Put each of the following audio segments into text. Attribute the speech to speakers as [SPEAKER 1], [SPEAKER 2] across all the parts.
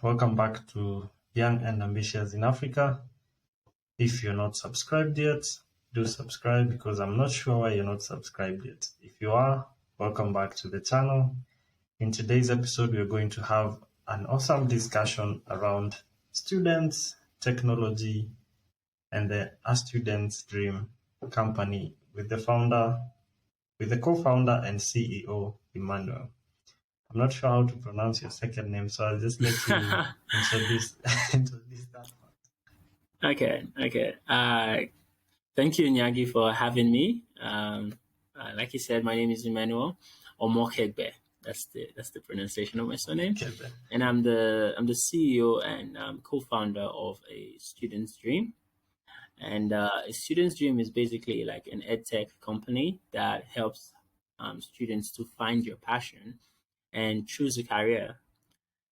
[SPEAKER 1] Welcome back to Young and Ambitious in Africa. If you're not subscribed yet, do subscribe because I'm not sure why you're not subscribed yet. If you are, welcome back to the channel. In today's episode, we're going to have an awesome discussion around students, technology, and the A Student's Dream company with the co-founder and CEO, Emmanuel. I'm not sure how to pronounce your second name, so I'll just let you introduce introduce that one.
[SPEAKER 2] Okay. Thank you, Nyagi, for having me. Like you said, my name is Emmanuel Omokhegbe. That's the pronunciation of my surname.
[SPEAKER 1] Okay, then.
[SPEAKER 2] And I'm the CEO and co-founder of A Student's Dream. And A Student's Dream is basically like an edtech company that helps students to find your passion and choose a career.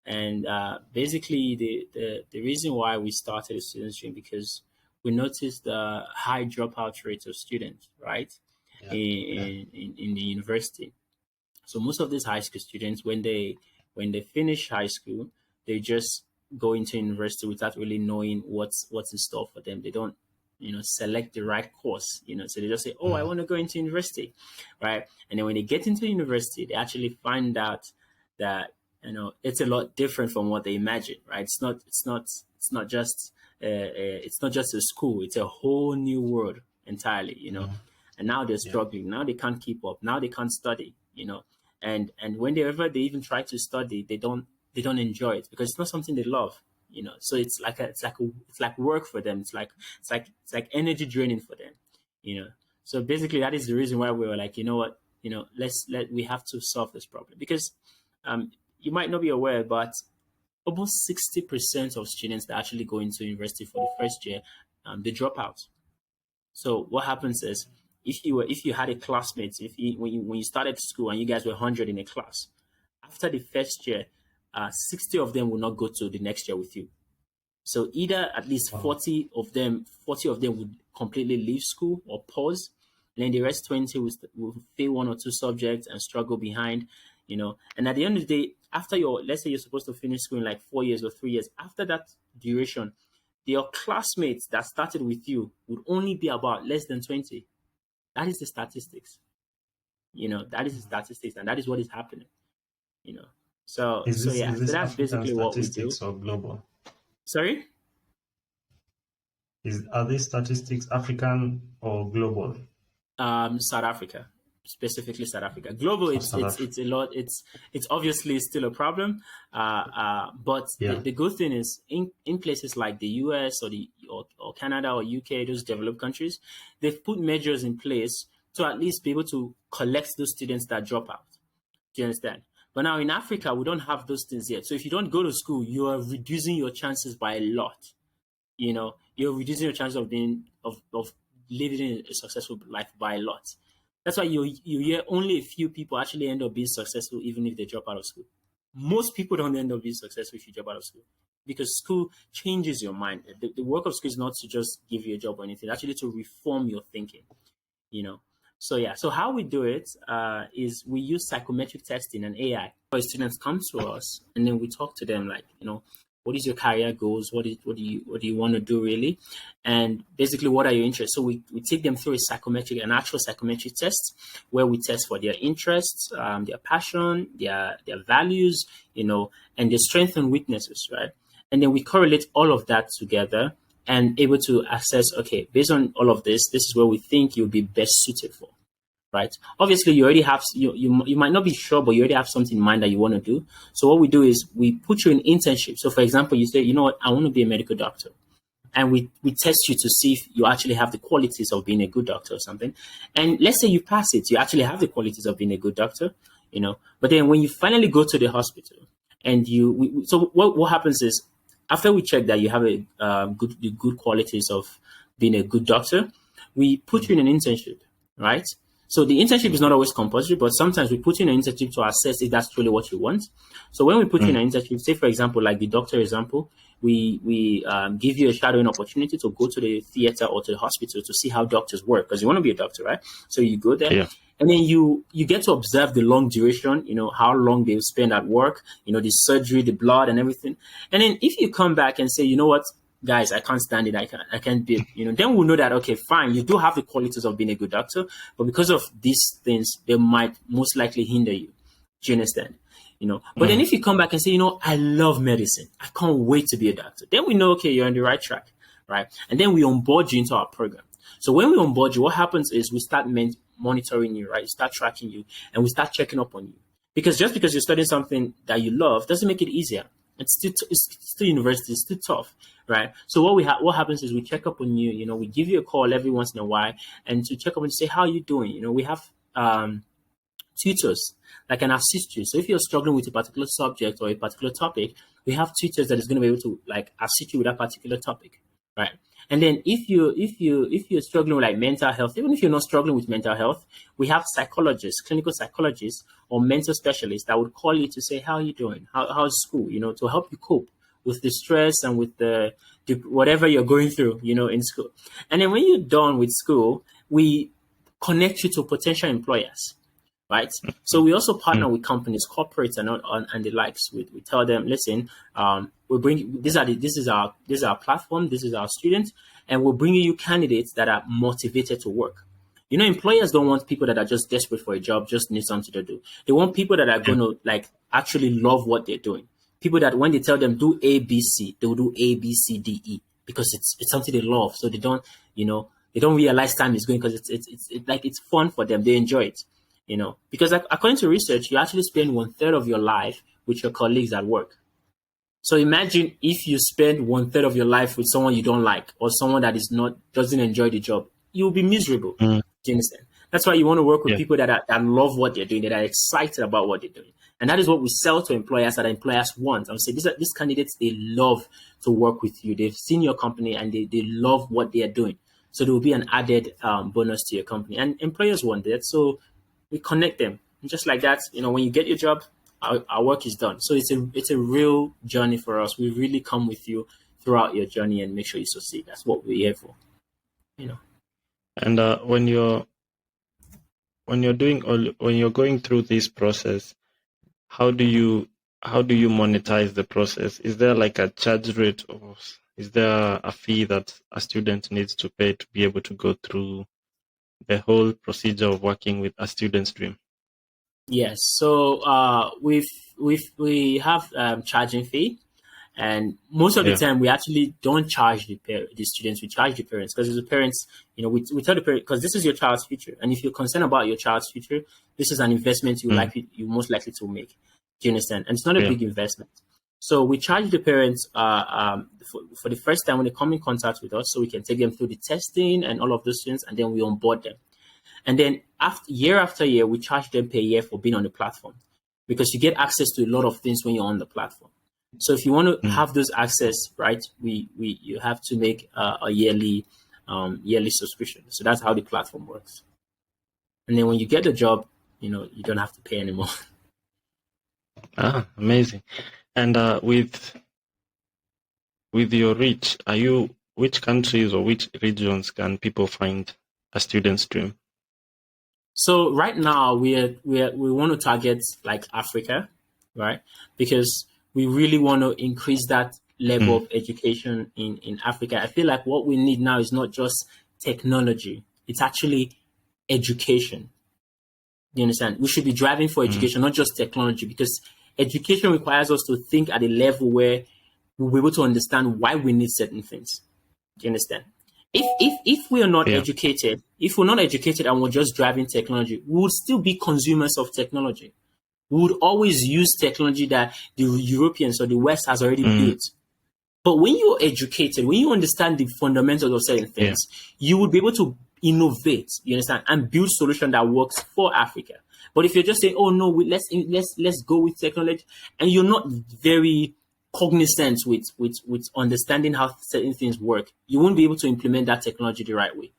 [SPEAKER 2] And basically, the reason why we started a student stream because we noticed the high dropout rates of students, right, in the university. So most of these high school students, when they finish high school, they just go into university without really knowing what's in store for them. They don't, select the right course. So they just say, "Oh, I want to go into university," right? And then when they get into university, they actually find out that it's a lot different from what they imagine, right? It's not just a school. It's a whole new world entirely. And now they're struggling. Now they can't keep up. Now they can't study. And when they even try to study, they don't enjoy it because it's not something they love. So it's like work for them. It's like energy draining for them. So basically that is the reason why we were like, we have to solve this problem because you might not be aware, but almost 60% of students that actually go into university for the first year, they drop out. So what happens is, if you had a classmate, when you started school and you guys were 100 in a class, after the first year, 60 of them will not go to the next year with you. So either at least 40 of them would completely leave school or pause, and then the rest 20 will fail one or two subjects and struggle behind. And at the end of the day, after let's say you're supposed to finish school in like 4 years or 3 years, after that duration, your classmates that started with you would only be about less than 20. That is the statistics. That is the statistics, and that is what is happening. So
[SPEAKER 1] Is
[SPEAKER 2] that's
[SPEAKER 1] African
[SPEAKER 2] basically what we do.
[SPEAKER 1] statistics or global?
[SPEAKER 2] Sorry?
[SPEAKER 1] Are these statistics African or global?
[SPEAKER 2] South Africa. Specifically South Africa. Global, it's a lot. It's obviously still a problem. But the good thing is in places like the US or Canada or UK, those developed countries, they've put measures in place to at least be able to collect those students that drop out. Do you understand? But now in Africa, we don't have those things yet. So if you don't go to school, you are reducing your chances by a lot. You're reducing your chance of living a successful life by a lot. That's why you hear only a few people actually end up being successful, even if they drop out of school. Most people don't end up being successful if you drop out of school because school changes your mind. The work of school is not to just give you a job or anything, actually to reform your thinking, So how we do it is we use psychometric testing and AI. Students come to us and then we talk to them like, what is your career goals? What do you want to do really? And basically, what are your interests? So we take them through an actual psychometric test where we test for their interests, their passion, their values, and their strengths and weaknesses, right? And then we correlate all of that together and able to assess, okay, based on all of this, this is where we think you'll be best suited for. Right. Obviously, you already have you might not be sure, but you already have something in mind that you want to do. So what we do is we put you in internship. So for example, you say, you know what, I want to be a medical doctor, and we test you to see if you actually have the qualities of being a good doctor or something. And let's say you pass it, you actually have the qualities of being a good doctor, But then when you finally go to the hospital, and so what happens is after we check that you have the good qualities of being a good doctor, we put you in an internship, right? So the internship is not always compulsory, but sometimes we put in an internship to assess if that's truly what you want. So when we put in an internship, say for example, like the doctor example, we give you a shadowing opportunity to go to the theater or to the hospital to see how doctors work, because you want to be a doctor, right? So you go there.
[SPEAKER 1] Yeah.
[SPEAKER 2] And then you get to observe the long duration, how long they spend at work, the surgery, the blood and everything. And then if you come back and say, you know what, guys, I can't stand it. I can't be, then we'll know that, okay, fine. You do have the qualities of being a good doctor, but because of these things, they might most likely hinder you. Do you understand? But then if you come back and say, I love medicine, I can't wait to be a doctor, then we know, okay, you're on the right track, right? And then we onboard you into our program. So when we onboard you, what happens is we start monitoring you, right? We start tracking you, and we start checking up on you. Because just because you're studying something that you love doesn't make it easier. It's still university, it's still tough, right? So what happens is we check up on you. We give you a call every once in a while, and to check up and say, how are you doing? We have tutors that can assist you. So if you're struggling with a particular subject or a particular topic, we have tutors that is going to be able to assist you with that particular topic, right? And then if you're struggling with like mental health, even if you're not struggling with mental health, we have psychologists, clinical psychologists, or mental specialists that would call you to say, how are you doing? How's school? To help you cope with the stress and with the whatever you're going through, in school. And then when you're done with school, we connect you to potential employers. Right. So we also partner with companies, corporates, and the likes. We tell them, listen, we bring this is our platform, this is our student, and we're bringing you candidates that are motivated to work. Employers don't want people that are just desperate for a job, just need something to do. They want people that are going to actually love what they're doing. People that when they tell them do A, B, C, they will do A, B, C, D, E, because it's something they love. So they don't realize time is going, because it's fun for them. They enjoy it. Because according to research, you actually spend 1/3 of your life with your colleagues at work. So imagine if you spend 1/3 of your life with someone you don't like, or someone that doesn't enjoy the job, you'll be miserable. Do you understand? That's why you want to work with people that love what they're doing, that are excited about what they're doing. And that is what we sell to employers, that employers want. I would say these candidates, they love to work with you. They've seen your company and they love what they are doing. So there will be an added bonus to your company. And employers want that. So we connect them. And just like that, when you get your job, our work is done. So it's a real journey for us. We really come with you throughout your journey and make sure you succeed. That's what we're here for.
[SPEAKER 1] And when you're going through this process, how do you monetize the process? Is there like a charge rate, or is there a fee that a student needs to pay to be able to go through the whole procedure of working with a student's dream?
[SPEAKER 2] Yes. So we have charging fee, and most of the time we actually don't charge the students. We charge the parents, because the parents, we tell the parents, because this is your child's future, and if you're concerned about your child's future, this is an investment you most likely to make. Do you understand? And it's not a big investment. So we charge the parents for the first time when they come in contact with us, so we can take them through the testing and all of those things, and then we onboard them. And then year after year, we charge them per year for being on the platform, because you get access to a lot of things when you're on the platform. So if you want to have those access, right, you have to make a yearly subscription. So that's how the platform works. And then when you get the job, you don't have to pay anymore.
[SPEAKER 1] Amazing. And with your reach, which countries or which regions can people find a student's dream?
[SPEAKER 2] So right now we want to target like Africa, right? Because we really want to increase that level of education in Africa. I feel like what we need now is not just technology; it's actually education. You understand? We should be driving for education, not just technology, because education requires us to think at a level where we'll be able to understand why we need certain things. Do you understand? If we are not educated, if we're not educated and we're just driving technology, we would still be consumers of technology. We would always use technology that the Europeans or the West has already built. But when you're educated, when you understand the fundamentals of certain things, you would be able to innovate, you understand, and build solution that works for Africa. But if you're just saying, oh no, let's go with technology, and you're not very cognizant with understanding how certain things work, you won't be able to implement that technology the right way.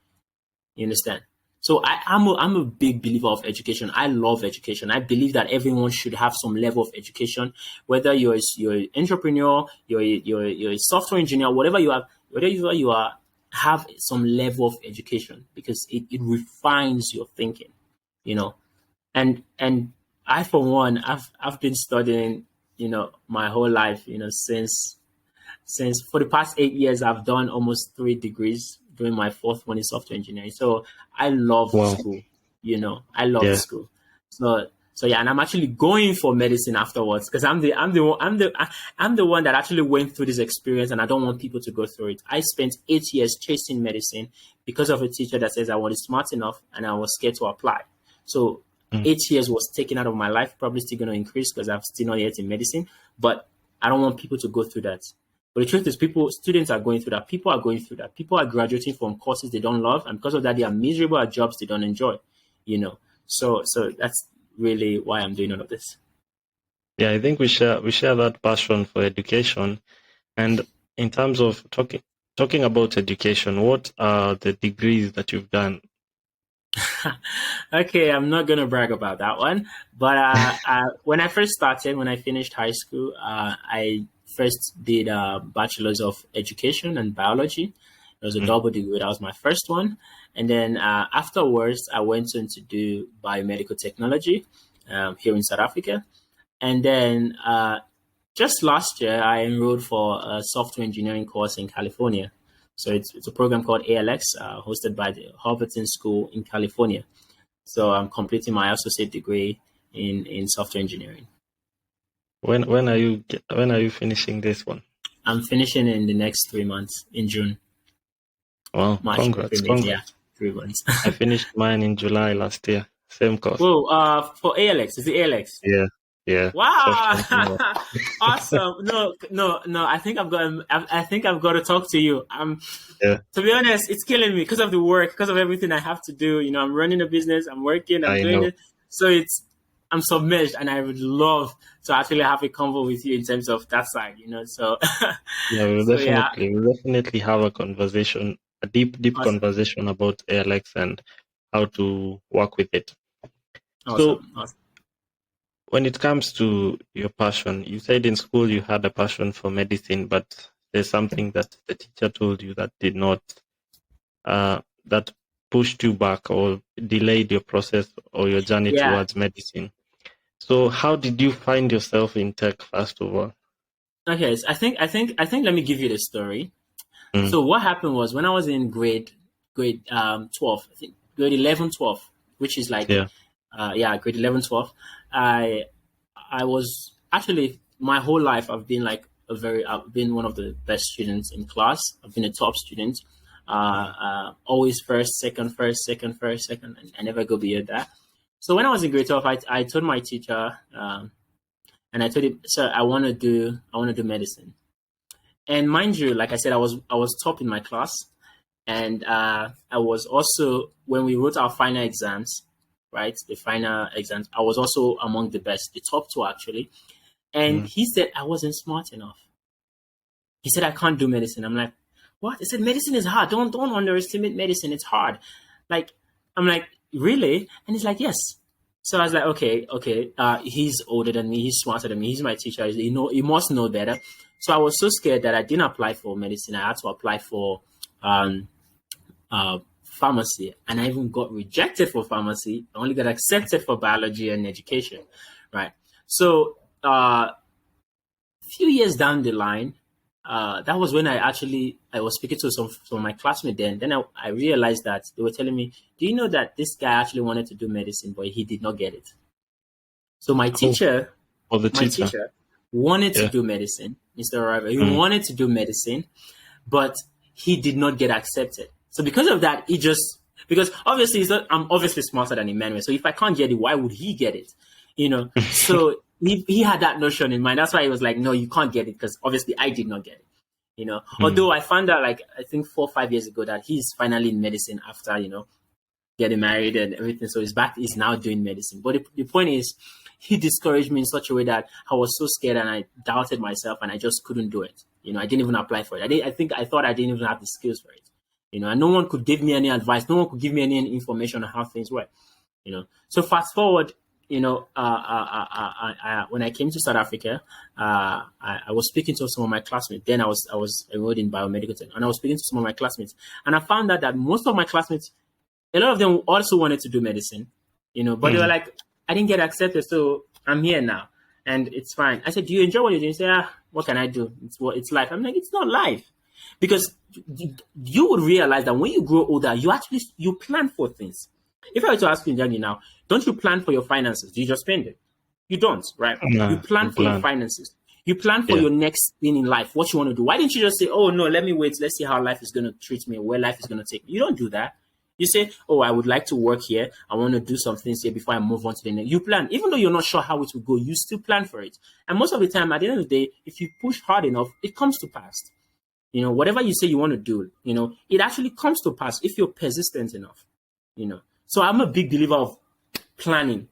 [SPEAKER 2] You understand? So I'm a big believer of education. I love education. I believe that everyone should have some level of education, whether you're an entrepreneur, you're a software engineer, whatever you have, whatever you are, have some level of education because it refines your thinking, you know. And I for one, I've been studying, my whole life, since for the past 8 years, I've done almost 3 degrees, doing my fourth one in software engineering. So I love
[SPEAKER 1] Wow.
[SPEAKER 2] school, I love
[SPEAKER 1] Yeah.
[SPEAKER 2] school. So yeah, and I'm actually going for medicine afterwards because I'm the one that actually went through this experience, and I don't want people to go through it. I spent 8 years chasing medicine because of a teacher that says I wasn't smart enough and I was scared to apply. So
[SPEAKER 1] Mm.
[SPEAKER 2] 8 years was taken out of my life, probably still going to increase because I'm still not yet in medicine, but I don't want people to go through that. But the truth is, students are going through that. People are going through that. People are graduating from courses they don't love, and because of that, they are miserable at jobs they don't enjoy. So that's really why I'm doing all of this.
[SPEAKER 1] Yeah, I think we share that passion for education. And in terms of talking about education, what are the degrees that you've done?
[SPEAKER 2] Okay, I'm not gonna brag about that one, but when I first started, when I finished high school, I first did a bachelor's of education and biology. It was a
[SPEAKER 1] Mm.
[SPEAKER 2] double degree. That was my first one, and then afterwards, I went on to do biomedical technology here in South Africa, and then just last year, I enrolled for a software engineering course in California. So it's a program called ALX, hosted by the Harvardton School in California. So I'm completing my associate degree in software engineering.
[SPEAKER 1] When are you finishing this one?
[SPEAKER 2] I'm finishing in the next 3 months in June,
[SPEAKER 1] Wow,
[SPEAKER 2] March, April,
[SPEAKER 1] congrats,
[SPEAKER 2] May. Yeah,
[SPEAKER 1] congrats.
[SPEAKER 2] 3 months.
[SPEAKER 1] I finished mine in July last year. Same course.
[SPEAKER 2] Whoa, for ALX, is it ALX?
[SPEAKER 1] Yeah, yeah.
[SPEAKER 2] Wow,
[SPEAKER 1] Software engineer.
[SPEAKER 2] awesome! No, no, no. I think I've got to talk to you.
[SPEAKER 1] Yeah,
[SPEAKER 2] To be honest, it's killing me because of the work, because of everything I have to do. I'm running a business, I'm working, I'm
[SPEAKER 1] I
[SPEAKER 2] doing
[SPEAKER 1] know.
[SPEAKER 2] it. So I'm submerged, and I would love to actually have a convo with you in terms of that side. So,
[SPEAKER 1] Yeah, we'll
[SPEAKER 2] so yeah,
[SPEAKER 1] definitely have a conversation, a deep
[SPEAKER 2] awesome,
[SPEAKER 1] conversation about ALX and how to work with it. So
[SPEAKER 2] awesome, awesome.
[SPEAKER 1] when it comes to your passion, you said in school you had a passion for medicine, but there's something that the teacher told you that did not, that pushed you back or delayed your process or your journey
[SPEAKER 2] Yeah.
[SPEAKER 1] towards medicine. So how did you find yourself in tech, first of all?
[SPEAKER 2] Okay. So I think. Let me give you the story.
[SPEAKER 1] Mm,
[SPEAKER 2] So what happened was when I was in grade 12, I think grade 11, 12, which is like
[SPEAKER 1] yeah.
[SPEAKER 2] yeah, grade 11, 12. I I was actually my whole life I've been one of the best students in class. I've been a top student. Always first, second, first, second, and I never go beyond that. So when I was in grade 12, I told my teacher, and I told him, sir, I want to do medicine. And mind you, like I said, I was top in my class, and I was also when we wrote our final exams, right? The final exams, I was also among the best, the top two actually. And
[SPEAKER 1] Mm.
[SPEAKER 2] he said I wasn't smart enough. He said I can't do medicine. I'm like, what? He said medicine is hard. Don't underestimate medicine. It's hard. Like I'm like, really? And he's like, yes. So I was like, okay, okay. He's older than me. He's smarter than me. He's my teacher. He must know better. So I was so scared that I didn't apply for medicine. I had to apply for um, pharmacy, and I even got rejected for pharmacy. I only got accepted for biology and education, right? So few years down the line, that was when I was speaking to some of my classmates. Then I realized that they were telling me, "Do you know that this guy actually wanted to do medicine, but he did not get it?" So
[SPEAKER 1] Oh, for the
[SPEAKER 2] my
[SPEAKER 1] teacher.
[SPEAKER 2] teacher wanted to
[SPEAKER 1] Yeah.
[SPEAKER 2] do medicine, Mr. Arrival. He
[SPEAKER 1] Mm.
[SPEAKER 2] wanted to do medicine, but he did not get accepted. So because of that, because obviously I'm obviously smarter than Emmanuel. So if I can't get it, why would he get it? So he had that notion in mind. That's why he was like, no, you can't get it because obviously I did not get it.
[SPEAKER 1] Mm.
[SPEAKER 2] Although I found out like I think 4 or 5 years ago that he's finally in medicine after getting married and everything. So he's now doing medicine. But the point is, he discouraged me in such a way that I was so scared and I doubted myself and I just couldn't do it. I didn't even apply for it. I thought I didn't even have the skills for it. And no one could give me any advice. No one could give me any information on how things work. So fast forward, when I came to South Africa, I was speaking to some of my classmates. Then I was enrolled in biomedical tech, and I was speaking to some of my classmates, and I found out that most of my classmates, a lot of them also wanted to do medicine, but they were like, I didn't get accepted, so I'm here now, and it's fine. I said, do you enjoy what you're doing? They say, what can I do? It's life. I'm like, it's not life, because you would realize that when you grow older, you plan for things. If I were to ask you, Njani, now, don't you plan for your finances? Do you just spend it? You don't, right?
[SPEAKER 1] Nah,
[SPEAKER 2] you plan for your finances. You plan for your next thing in life, what you want to do. Why didn't you just say, oh, no, let me wait. Let's see how life is going to treat me, where life is going to take me. You don't do that. You say, oh, I would like to work here. I want to do some things here before I move on to the next. You plan. Even though you're not sure how it will go, you still plan for it. And most of the time, at the end of the day, if you push hard enough, it comes to pass. Whatever you say you want to do, it actually comes to pass if you're persistent enough, So I'm a big believer of planning,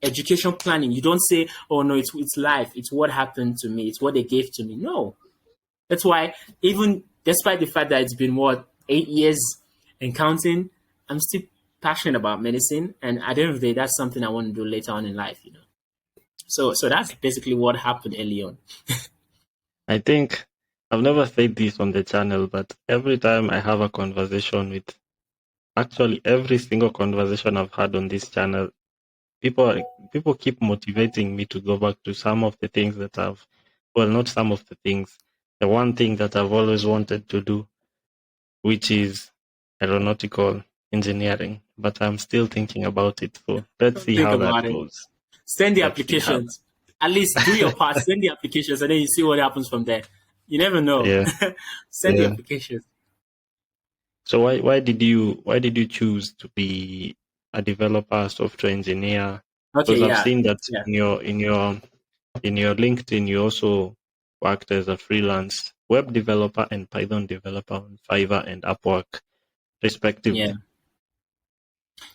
[SPEAKER 2] education planning. You don't say, oh, no, it's life. It's what happened to me. It's what they gave to me. No. That's why even despite the fact that it's been, 8 years and counting, I'm still passionate about medicine. And at the end of the day, that's something I want to do later on in life, So that's basically what happened early on.
[SPEAKER 1] I think I've never said this on the channel, but every time I have a conversation with, actually every single conversation I've had on this channel, people keep motivating me to go back to some of the things that not some of the things, the one thing that I've always wanted to do, which is aeronautical engineering, but I'm still thinking about it. So let's see how that goes.
[SPEAKER 2] Send the applications. At least do your part. Send the applications, and then you see what happens from there. You never know.
[SPEAKER 1] Yeah.
[SPEAKER 2] Send the applications.
[SPEAKER 1] So why did you choose to be a developer, software engineer?
[SPEAKER 2] Okay,
[SPEAKER 1] because I've seen that in your LinkedIn, you also worked as a freelance web developer and Python developer on Fiverr and Upwork, respectively.
[SPEAKER 2] Yeah.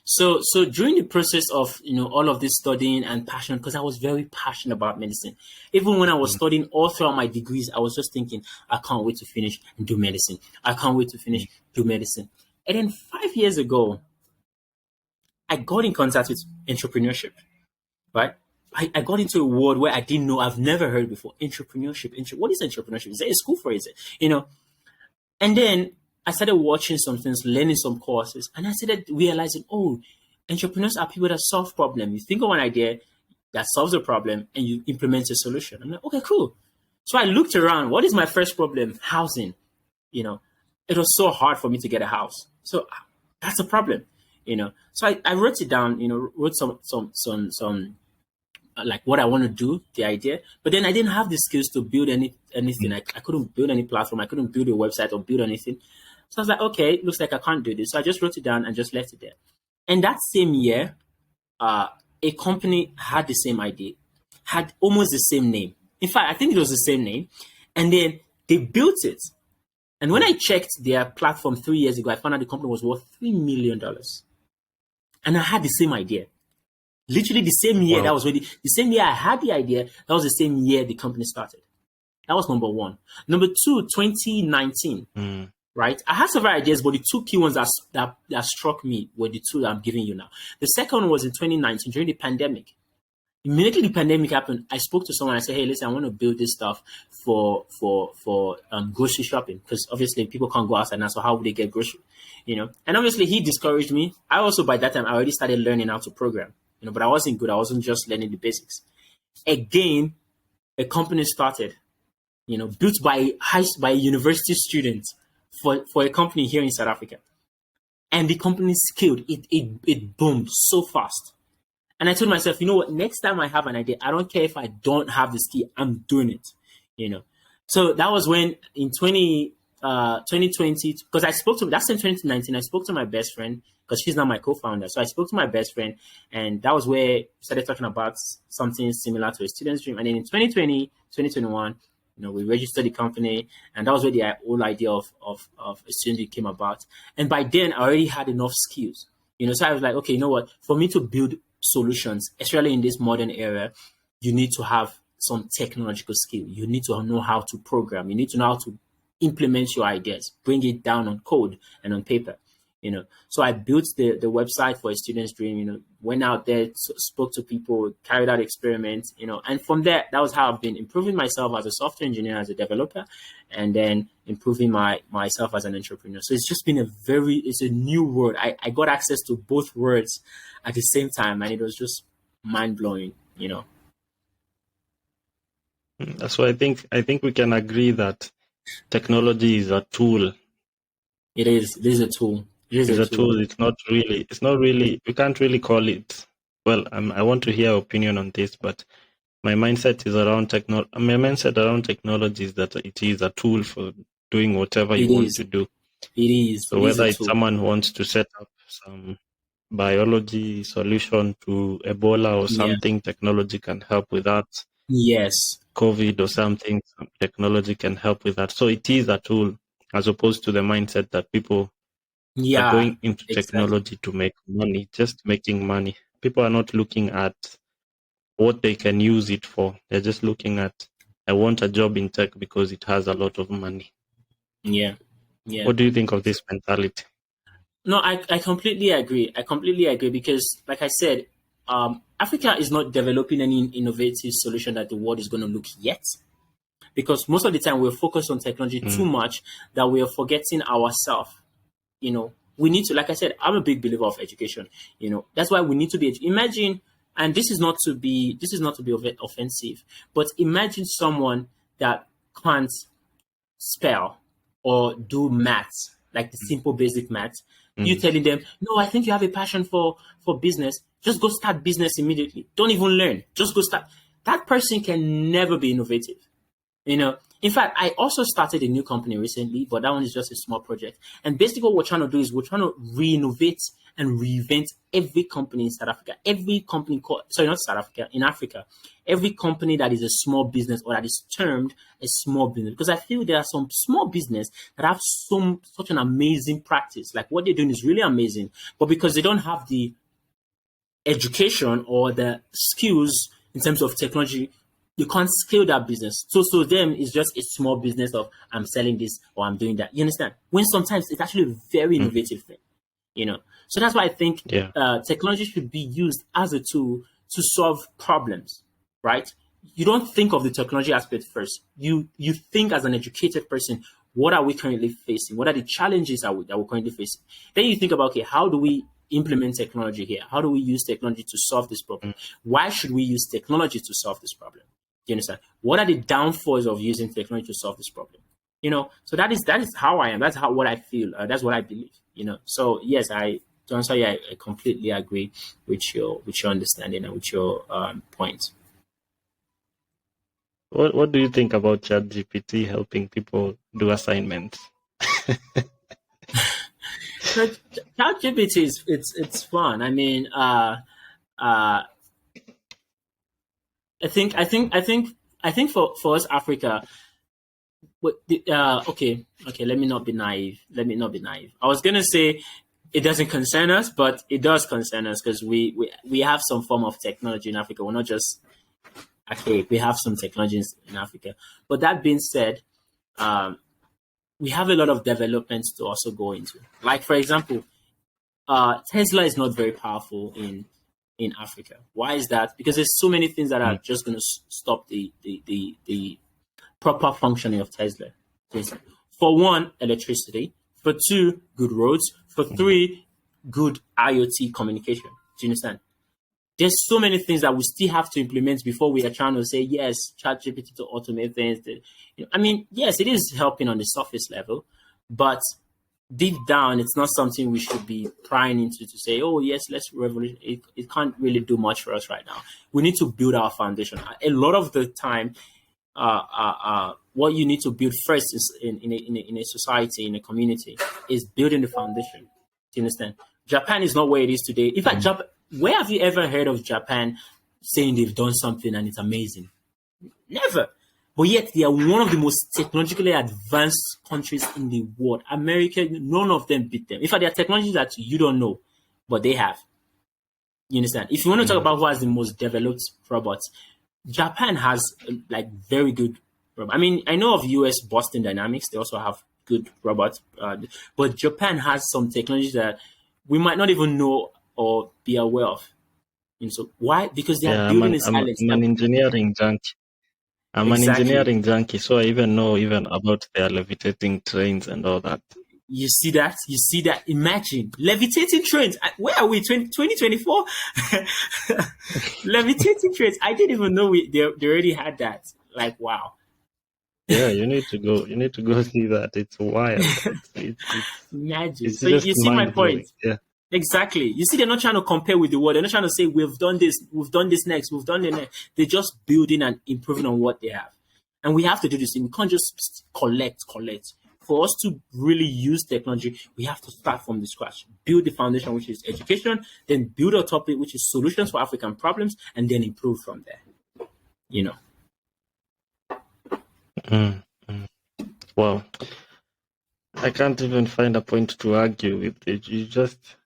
[SPEAKER 2] So during the process of all of this studying and passion, because I was very passionate about medicine. Even when I was studying all throughout my degrees, I was just thinking, I can't wait to finish and do medicine. I can't wait to finish do medicine. And then 5 years ago, I got in contact with entrepreneurship. Right? I got into a world where I didn't know, I've never heard before. Entrepreneurship. What is entrepreneurship? Is there a school for it? And then I started watching some things, learning some courses, and I started realizing, oh, entrepreneurs are people that solve problems. You think of an idea that solves a problem and you implement a solution. I'm like, okay, cool. So I looked around. What is my first problem? Housing. It was so hard for me to get a house. So that's a problem. So I wrote it down, wrote some like what I want to do, the idea, but then I didn't have the skills to build anything. I couldn't build any platform. I couldn't build a website or build anything. So I was like, okay, it looks like I can't do this. So I just wrote it down and just left it there. And that same year, a company had the same idea, had almost the same name. In fact, I think it was the same name. And then they built it. And when I checked their platform 3 years ago, I found out the company was worth $3 million. And I had the same idea. Literally the same year. Wow. That was really the same year I had the idea. That was the same year the company started. That was number one. Number two, 2019. Right? I had several ideas, but the two key ones that struck me were the two that I'm giving you now. The second one was in 2019 during the pandemic. Immediately the pandemic happened, I spoke to someone. I said, hey, listen, I want to build this stuff for grocery shopping, because obviously people can't go outside now. So how would they get grocery? And obviously he discouraged me. I also, by that time, I already started learning how to program. But I wasn't good. I wasn't just learning the basics. Again, a company started, built by university students for a company here in South Africa. And the company scaled. It boomed so fast. And I told myself, you know what, next time I have an idea, I don't care if I don't have the skill, I'm doing it, So that was when in 2020, because I spoke to, that's in 2019, I spoke to my best friend, because she's now my co-founder. So I spoke to my best friend, and that was where we started talking about something similar to a student's dream. And then in 2020, 2021, we registered the company, and that was where the whole idea of a student dream came about. And by then, I already had enough skills, so I was like, okay, you know what, for me to build solutions, especially in this modern era, you need to have some technological skill. You need to know how to program. You need to know how to implement your ideas, bring it down on code and on paper. So I built the website for a student's dream, went out there, spoke to people, carried out experiments, and from there, that was how I've been improving myself as a software engineer, as a developer, and then improving myself as an entrepreneur. So it's just been it's a new world. I got access to both worlds at the same time, and it was just mind blowing.
[SPEAKER 1] So I think we can agree that technology is a tool.
[SPEAKER 2] It is a tool.
[SPEAKER 1] It's a tool. It's not really, we can't really call it. Well, I want to hear your opinion on this, but my mindset around technology is that it is a tool for doing whatever you want to do.
[SPEAKER 2] It is.
[SPEAKER 1] So whether it's someone who wants to set up some biology solution to Ebola or something, technology can help with that.
[SPEAKER 2] Yes.
[SPEAKER 1] COVID or something, technology can help with that. So it is a tool, as opposed to the mindset that people are going into technology to make money, just making money. People are not looking at what they can use it for. They're just looking at, I want a job in tech because it has a lot of money.
[SPEAKER 2] Yeah.
[SPEAKER 1] What do you think of this mentality?
[SPEAKER 2] No, I completely agree. Because, like I said, Africa is not developing any innovative solution that the world is going to look yet. Because most of the time we're focused on technology too much that we are forgetting ourselves. We need to, like I said, I'm a big believer of education. That's why we need to be. Imagine, and this is not to be offensive, but imagine someone that can't spell or do maths, like the simple basic maths. You telling them, no, I think you have a passion for business. Just go start business immediately. Don't even learn. Just go start. That person can never be innovative. In fact, I also started a new company recently, but that one is just a small project. And basically what we're trying to do is we're trying to re-innovate and reinvent every company in South Africa. Every company not South Africa, in Africa. Every company that is a small business or that is termed a small business. Because I feel there are some small business that have such an amazing practice. Like what they're doing is really amazing. But because they don't have the education or the skills in terms of technology, you can't scale that business. So them is just a small business of I'm selling this or I'm doing that. You understand? When sometimes it's actually a very innovative thing, So that's why I think technology should be used as a tool to solve problems, right? You don't think of the technology aspect first. You think as an educated person, what are we currently facing? What are the challenges that we're currently facing? Then you think about, okay, how do we implement technology here? How do we use technology to solve this problem? Why should we use technology to solve this problem? Do you understand? What are the downfalls of using technology to solve this problem? So that is how I am. That's what I feel. That's what I believe. So yes, to answer you, I completely agree with your understanding and with your point.
[SPEAKER 1] What do you think about ChatGPT helping people do assignments?
[SPEAKER 2] ChatGPT is it's fun. I mean, I think for us Africa, okay, let me not be naive. I was gonna say it doesn't concern us, but it does concern us because we have some form of technology in Africa. We're not just we have some technologies in Africa. But that being said, we have a lot of developments to also go into. Like for example, Tesla is not very powerful in Africa. Why is that? Because there's so many things that are just going to stop the proper functioning of Tesla. For one, electricity. For two, good roads. For three, good IoT communication. Do you understand? There's so many things that we still have to implement before we are trying to say, yes, ChatGPT to automate things. I mean, yes, it is helping on the surface level, but deep down, it's not something we should be prying into to say, oh, yes, let's revolutionize. It can't really do much for us right now. We need to build our foundation. A lot of the time, what you need to build first is in a society, in a community, is building the foundation. Do you understand? Japan is not where it is today. In fact, where have you ever heard of Japan saying they've done something and it's amazing? Never. But yet they are one of the most technologically advanced countries in the world. America, none of them beat them. In fact, there are technologies that you don't know, but they have. You understand? If you want to talk about who has the most developed robots, Japan has like very good robot. I mean, I know of US Boston Dynamics. They also have good robots, but Japan has some technology that we might not even know or be aware of. And so why? Because they are
[SPEAKER 1] Yeah,
[SPEAKER 2] building in silence.
[SPEAKER 1] I'm an engineering junkie. I'm an
[SPEAKER 2] Exactly.
[SPEAKER 1] engineering junkie, so I even know even about their levitating trains and all that.
[SPEAKER 2] You see that? You see that? Imagine levitating trains. Where are we? 2024? Levitating trains. I didn't even know they already had that. Like, wow.
[SPEAKER 1] Yeah, you need to go. You need to go see that. It's wild.
[SPEAKER 2] Imagine.
[SPEAKER 1] It's
[SPEAKER 2] So
[SPEAKER 1] just
[SPEAKER 2] you see my
[SPEAKER 1] mind
[SPEAKER 2] point.
[SPEAKER 1] blowing. Yeah.
[SPEAKER 2] Exactly. You see, they're not trying to compare with the world. They're not trying to say we've done this next, we've done the next. They're just building and improving on what they have. And we have to do this thing. We can't just collect. For us to really use technology, we have to start from the scratch. Build the foundation, which is education, then build a topic, which is solutions for African problems, and then improve from there. You know.
[SPEAKER 1] Mm, mm. Wow. I can't even find a point to argue with it. You're just,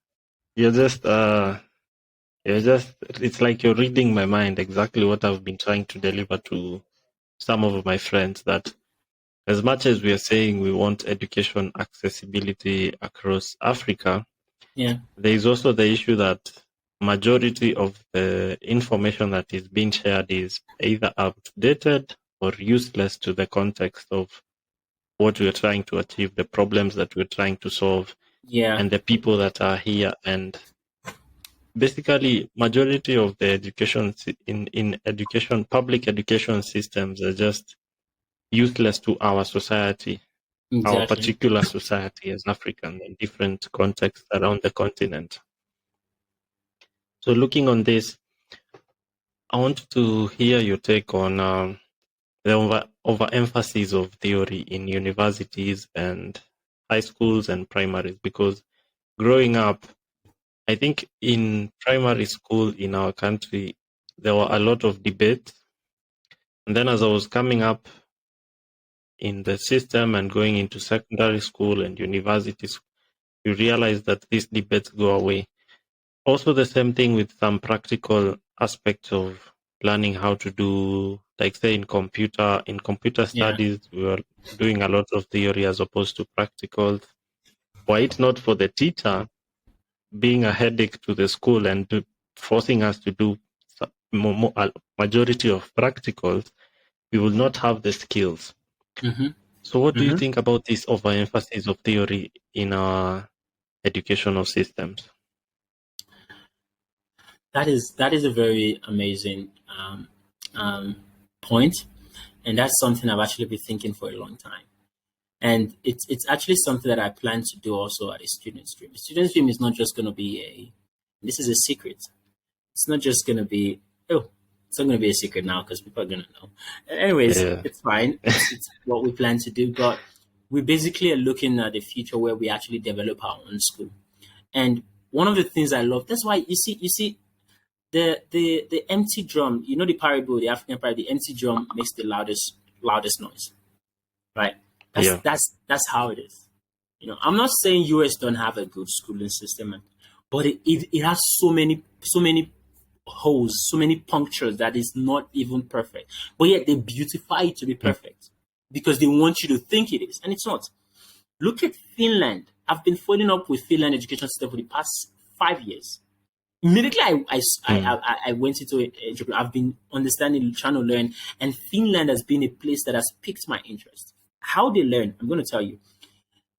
[SPEAKER 1] it's like you're reading my mind exactly what I've been trying to deliver to some of my friends that as much as we are saying we want education accessibility across Africa,
[SPEAKER 2] Yeah.
[SPEAKER 1] there is also the issue that majority of the information that is being shared is either outdated or useless to the context of what we're trying to achieve, the problems that we're trying to solve,
[SPEAKER 2] Yeah.
[SPEAKER 1] and the people that are here. And basically, majority of the in education, public education systems are just useless to our society, our
[SPEAKER 2] Exactly.
[SPEAKER 1] particular society as African in different contexts around the continent. So looking on this, I want to hear your take on the overemphasis of theory in universities and high schools and primaries, because growing up, I think in primary school in our country, there were a lot of debates. And then as I was coming up in the system and going into secondary school and universities, you realize that these debates go away. Also, the same thing with some practical aspects of learning how to do, like say in computer
[SPEAKER 2] Yeah.
[SPEAKER 1] studies, we were doing a lot of theory as opposed to practicals. Were it not for the teacher being a headache to the school and forcing us to do a majority of practicals, we will not have the skills.
[SPEAKER 2] Mm-hmm.
[SPEAKER 1] So what do you
[SPEAKER 2] Mm-hmm.
[SPEAKER 1] think about this overemphasis of theory in our educational systems?
[SPEAKER 2] That is a very amazing um, point, and that's something I've actually been thinking for a long time. And it's actually something that I plan to do also at a student stream. A student stream is not just going to be a. This is a secret. It's not just going to be. Oh, it's not going to be a secret now because people are going to know. Anyways,
[SPEAKER 1] Yeah.
[SPEAKER 2] it's fine. It's what we plan to do, but we basically are looking at the future where we actually develop our own school. And one of the things I love. That's why you see the empty drum, you know the parable, the African parable, the empty drum makes the loudest noise, right? That's
[SPEAKER 1] Yeah.
[SPEAKER 2] that's that's how it is. I'm not saying US don't have a good schooling system, but it has so many holes, so many punctures that is not even perfect. But yet they beautify it to be
[SPEAKER 1] Mm,
[SPEAKER 2] perfect because they want you to think it is, and it's not. Look at Finland. I've been following up with Finland education system for the past 5 years. Immediately
[SPEAKER 1] mm,
[SPEAKER 2] I went into it. I've been understanding, trying to learn, and Finland has been a place that has piqued my interest. How they learn, I'm going to tell you.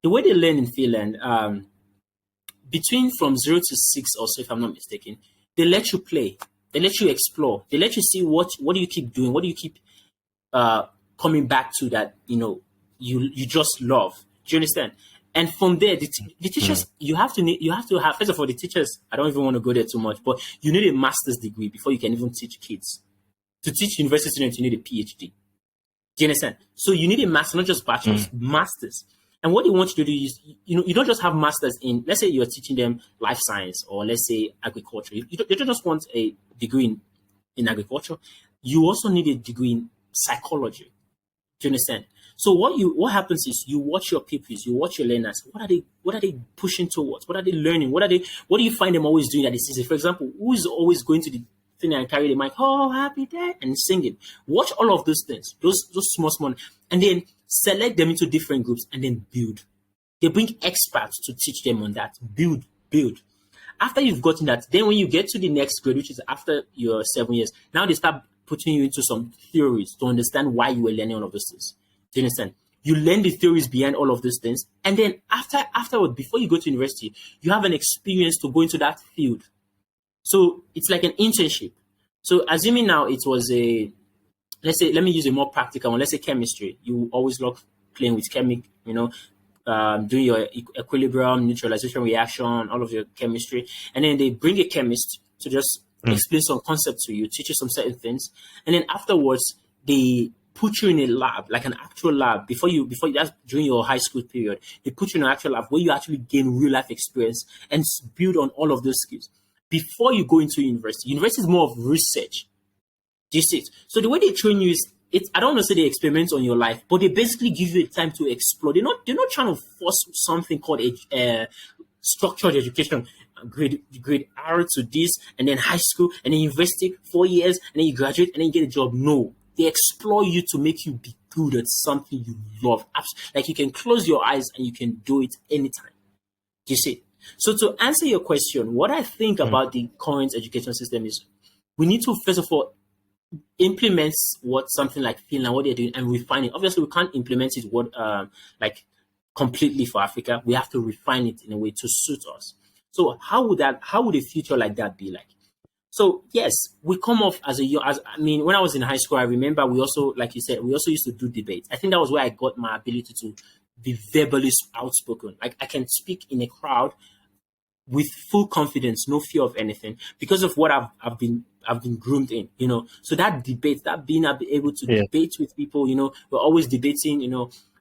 [SPEAKER 2] The way they learn in Finland, between from 0 to 6 or so, if I'm not mistaken, they let you play, they let you explore, they let you see what do you keep doing, what do you keep uh, coming back to that you just love. Do you understand? And from there, the
[SPEAKER 1] mm,
[SPEAKER 2] teachers you have to have first of all the teachers. I don't even want to go there too much, but you need a master's degree before you can even teach kids. To teach university students, you need a PhD. Do you understand? So you need a master, not just bachelor's,
[SPEAKER 1] mm,
[SPEAKER 2] masters. And what they want you to do is, you don't just have masters in, let's say you're teaching them life science or let's say agriculture. They don't just want a degree in agriculture. You also need a degree in psychology. Do you understand? So what happens is you watch your pupils, you watch your learners. What are they pushing towards? What are they learning? What do you find them always doing that is easy? For example, who is always going to the thing and carry the mic, oh, happy day, and sing it. Watch all of those things, those small, and then select them into different groups and then build. They bring experts to teach them on that. Build. After you've gotten that, then when you get to the next grade, which is after your 7 years, now they start putting you into some theories to understand why you were learning all of those things. Do you understand? You learn the theories behind all of those things, and then afterward, before you go to university, you have an experience to go into that field. So it's like an internship. So assuming now it was let's say, let me use a more practical one. Let's say chemistry. You always love playing with doing your equilibrium, neutralization reaction, all of your chemistry. And then they bring a chemist to just explain some concepts to you, teach you some certain things. And then afterwards, they put you in a lab, like an actual lab, before that's during your high school period. They put you in an actual lab where you actually gain real life experience and build on all of those skills before you go into university. University is more of research. Do you see it? So the way they train you is, I don't want to say they experiment on your life, but they basically give you a time to explore. They're not trying to force something called a structured education, grade R to this, and then high school, and then university, 4 years, and then you graduate, and then you get a job. No, they explore you to make you be good at something you love. Like you can close your eyes and you can do it anytime. Do you see? So to answer your question, what I think about the current education system is we need to, first of all, implement what something like Finland, what they're doing, and refine it. Obviously, we can't implement it like completely for Africa. We have to refine it in a way to suit us. So how would a future like that be like? So yes, we come off when I was in high school, I remember we also, like you said, we also used to do debates. I think that was where I got my ability to be verbally outspoken. Like I can speak in a crowd with full confidence, no fear of anything, because of what I've been groomed in, So that debate, that being able to debate with people, we're always debating,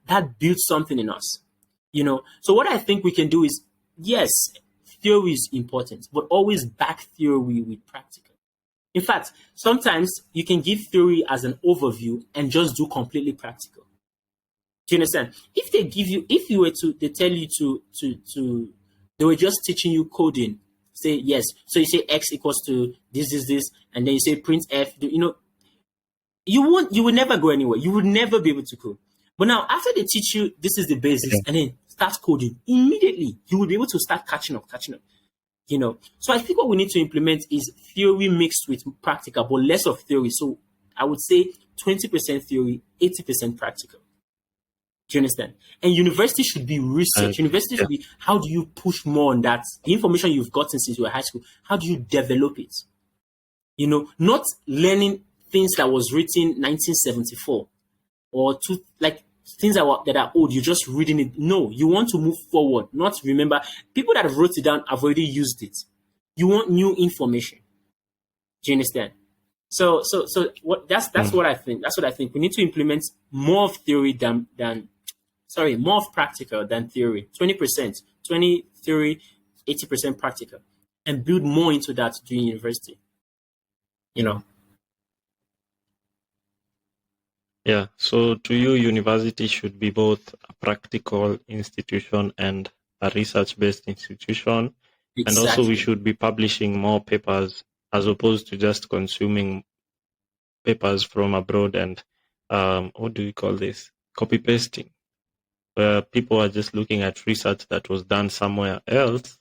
[SPEAKER 2] that builds something in us, So what I think we can do is, yes, theory is important, but always back theory with practical. In fact, sometimes you can give theory as an overview and just do completely practical. Do you understand? They tell you to they were just teaching you coding. Say yes. So you say X equals to this, and then you say print F. You will never go anywhere. You will never be able to code. But now, after they teach you this is the basics, and then start coding, immediately you will be able to start catching up. So I think what we need to implement is theory mixed with practical, but less of theory. So I would say 20% theory, 80% practical. Do you understand? And university should be research. University should be, how do you push more on that? The information you've gotten since you were high school, how do you develop it? Not learning things that was written 1974 or things that are old. You're just reading it. No, you want to move forward, not remember. People that have wrote it down have already used it. You want new information. Do you understand? So that's what I think. That's what I think. We need to implement more of theory more of practical than theory. 20%, 20 theory, 80% practical, and build more into that during university.
[SPEAKER 1] Yeah. So to you, university should be both a practical institution and a research-based institution. Exactly. And also we should be publishing more papers as opposed to just consuming papers from abroad and what do we call this? Copy pasting, where people are just looking at research that was done somewhere else,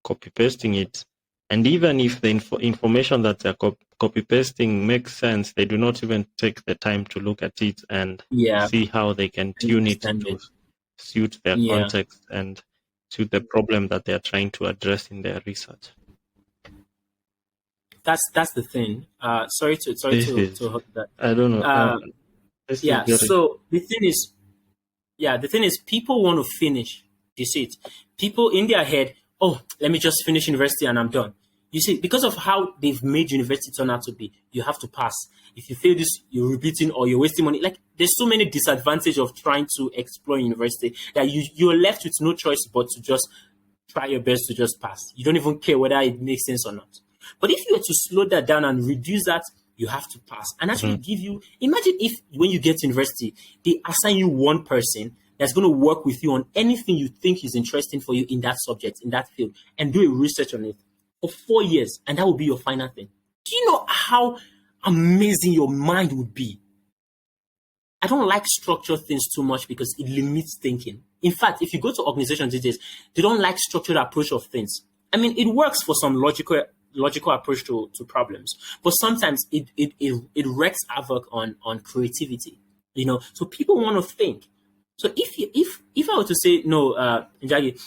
[SPEAKER 1] copy pasting it. And even if the information that they're copy pasting makes sense, they do not even take the time to look at it and see how they can tune it to suit their context and suit the problem that they're trying to address in their research.
[SPEAKER 2] That's the thing. Sorry to hold that.
[SPEAKER 1] I don't know.
[SPEAKER 2] So the thing is, people want to finish. You see it. People in their head, oh, let me just finish university and I'm done. You see, because of how they've made university turn out to be, you have to pass. If you fail this, you're repeating or you're wasting money. Like, there's so many disadvantages of trying to explore university that you're left with no choice but to just try your best to just pass. You don't even care whether it makes sense or not. But if you were to slow that down and reduce that, you have to pass. And actually give you, imagine if when you get to university, they assign you one person that's going to work with you on anything you think is interesting for you in that subject, in that field, and do a research on it for 4 years. And that will be your final thing. Do you know how amazing your mind would be? I don't like structured things too much because it limits thinking. In fact, if you go to organizations these days, they don't like structured approach of things. I mean, it works for some logical approach to problems, but sometimes it wreaks havoc on creativity. So people want to think. So if I were to say no, Njagi,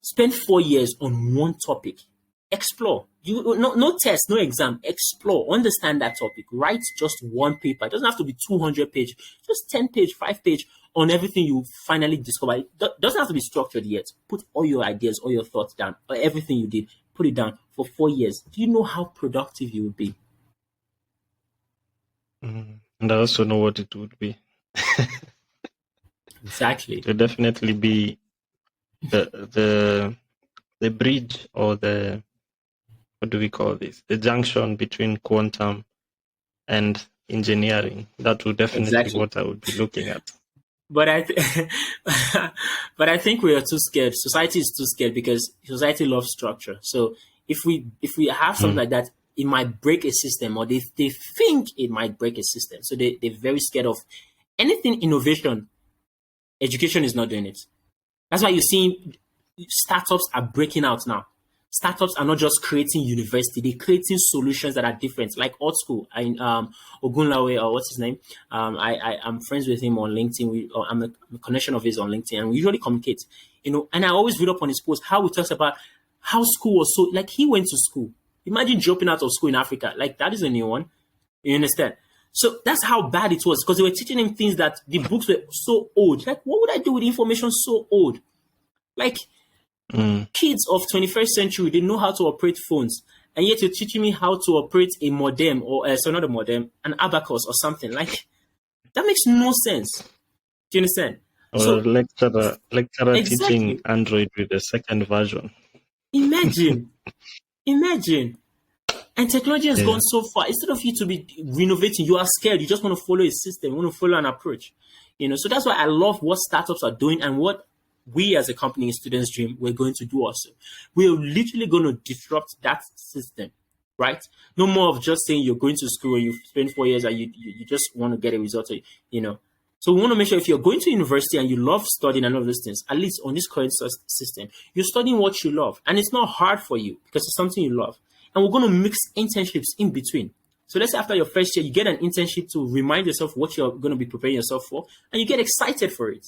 [SPEAKER 2] spend 4 years on one topic. Explore. No test, no exam. Explore. Understand that topic. Write just one paper. It doesn't have to be 200 page. Just 10 page, 5 page on everything you finally discover. It doesn't have to be structured yet. Put all your ideas, all your thoughts down, or everything you did. Put it down for 4 years. Do you know how productive you would be?
[SPEAKER 1] And I also know what it would be.
[SPEAKER 2] Exactly.
[SPEAKER 1] It would definitely be the bridge, or the, what do we call this? The junction between quantum and engineering. That would definitely
[SPEAKER 2] Exactly.
[SPEAKER 1] what I would be looking at.
[SPEAKER 2] But but I think we are too scared. Society is too scared because society loves structure. So if we have something like that, it might break a system, or they think it might break a system. So they're very scared of anything innovation. Education is not doing it. That's why you're seeing startups are breaking out now. Startups are not just creating university; they're creating solutions that are different. Like Art School, Ogunlawe, or what's his name? I'm friends with him on LinkedIn. I'm a connection of his on LinkedIn, and we usually communicate. And I always read up on his post how he talks about how school was so, like, he went to school. Imagine dropping out of school in Africa. Like, that is a new one. You understand? So that's how bad it was, because they were teaching him things that the books were so old. Like, what would I do with information so old? Like, kids of 21st century, they know how to operate phones, and yet you're teaching me how to operate a modem, or not a modem, an abacus or something. Like, that makes no sense. Do you understand?
[SPEAKER 1] Or
[SPEAKER 2] So
[SPEAKER 1] lecturer teaching
[SPEAKER 2] exactly.
[SPEAKER 1] Android with the second version.
[SPEAKER 2] Imagine, imagine. And technology has
[SPEAKER 1] Yeah.
[SPEAKER 2] gone so far. Instead of you to be renovating, you are scared. You just want to follow a system. You want to follow an approach. So that's why I love what startups are doing, and what we as a company in Students Dream, we're going to do also. We're literally going to disrupt that system, right? No more of just saying you're going to school and you spend 4 years and you just want to get a result, you know. So we want to make sure if you're going to university and you love studying and all those things, at least on this current system, you're studying what you love. And it's not hard for you because it's something you love. And we're going to mix internships in between. So let's say after your first year, you get an internship to remind yourself what you're going to be preparing yourself for, and you get excited for it.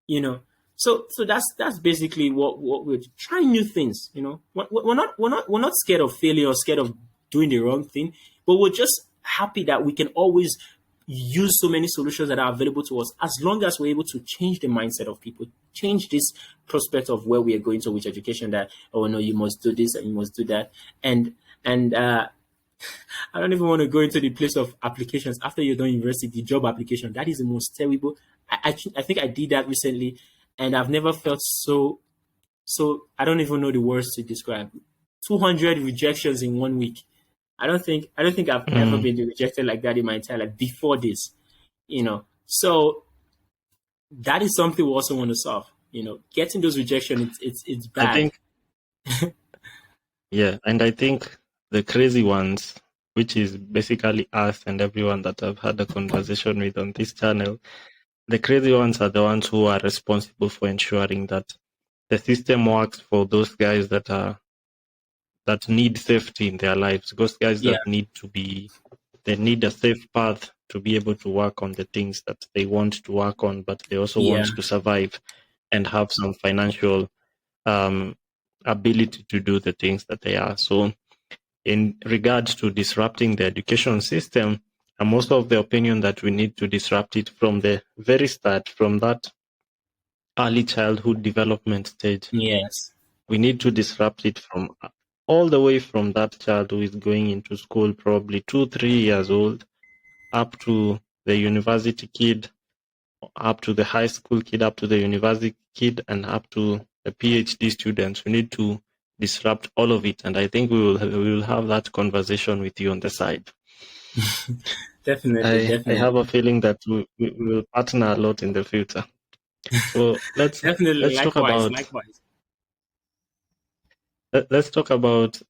[SPEAKER 2] You know, so that's basically what we're trying new things. We're not scared of failure or scared of doing the wrong thing, but we're just happy that we can always use so many solutions that are available to us, as long as we're able to change the mindset of people, change this prospect of where we are going to with education, that, oh no, you must do this and you must do that. And I don't even want to go into the place of applications after you're done university, the job application. That is the most terrible. I think I did that recently, and I've never felt so. I don't even know the words to describe. 200 rejections in 1 week. I don't think I've ever been rejected like that in my entire life before this. So that is something we also want to solve. Getting those rejections, it's
[SPEAKER 1] I
[SPEAKER 2] bad.
[SPEAKER 1] think, yeah, and I think the crazy ones, which is basically us and everyone that I've had a conversation with on this channel, the crazy ones are the ones who are responsible for ensuring that the system works for those guys that need safety in their lives. Those guys
[SPEAKER 2] Yeah,
[SPEAKER 1] that they need a safe path to be able to work on the things that they want to work on, but they also
[SPEAKER 2] yeah,
[SPEAKER 1] want to survive and have some financial ability to do the things that they are. So in regards to disrupting the education system, I'm also of the opinion that we need to disrupt it from the very start, from that early childhood development stage.
[SPEAKER 2] yes,
[SPEAKER 1] We need to disrupt it from all the way from that child who is going into school, probably 2, 3 years old, up to the university kid, up to the high school kid, up to the university kid, and up to the PhD students. We need to disrupt all of it, and I think we will have that conversation with you on the side.
[SPEAKER 2] definitely,
[SPEAKER 1] I have a
[SPEAKER 2] definitely,
[SPEAKER 1] feeling that we will partner a lot in the future. So
[SPEAKER 2] definitely.
[SPEAKER 1] let's talk
[SPEAKER 2] Likewise,
[SPEAKER 1] about
[SPEAKER 2] likewise.
[SPEAKER 1] let's talk about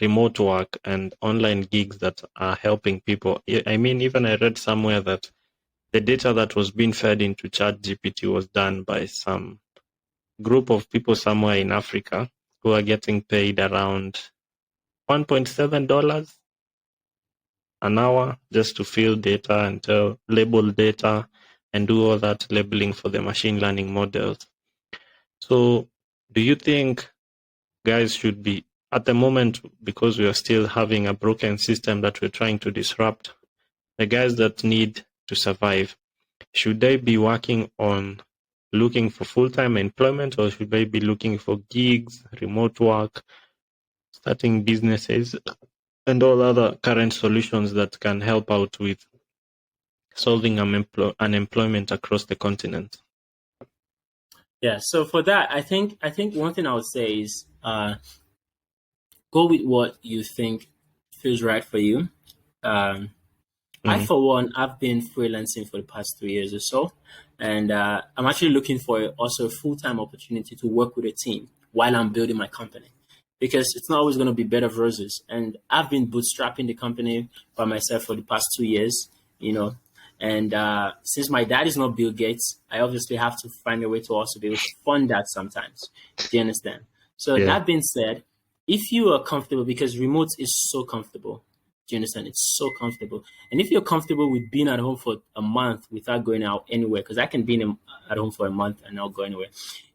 [SPEAKER 1] remote work and online gigs that are helping people. I mean, even I read somewhere that the data that was being fed into ChatGPT was done by some group of people somewhere in Africa who are getting paid around $1.7 an hour just to fill data and label data and do all that labeling for the machine learning models. So do you think guys should be, at the moment, because we are still having a broken system that we're trying to disrupt, the guys that need to survive, should they be working on looking for full-time employment, or should they be looking for gigs, remote work, starting businesses, and all other current solutions that can help out with solving unemployment across the continent?
[SPEAKER 2] Yeah. So for that, I think one thing I would say is go with what you think feels right for you. I, for one, I've been freelancing for the past 3 years or so, and I'm actually looking for also a full-time opportunity to work with a team while I'm building my company, because it's not always going to be bed of roses. And I've been bootstrapping the company by myself for the past 2 years, you know. And since my dad is not Bill Gates, I obviously have to find a way to also be able to fund that sometimes. Do you understand? So
[SPEAKER 1] Yeah.
[SPEAKER 2] that being said, if you are comfortable, because remote is so comfortable, do you understand? It's so comfortable. And if you're comfortable with being at home for a month without going out anywhere, because I can be at home for a month and not go anywhere.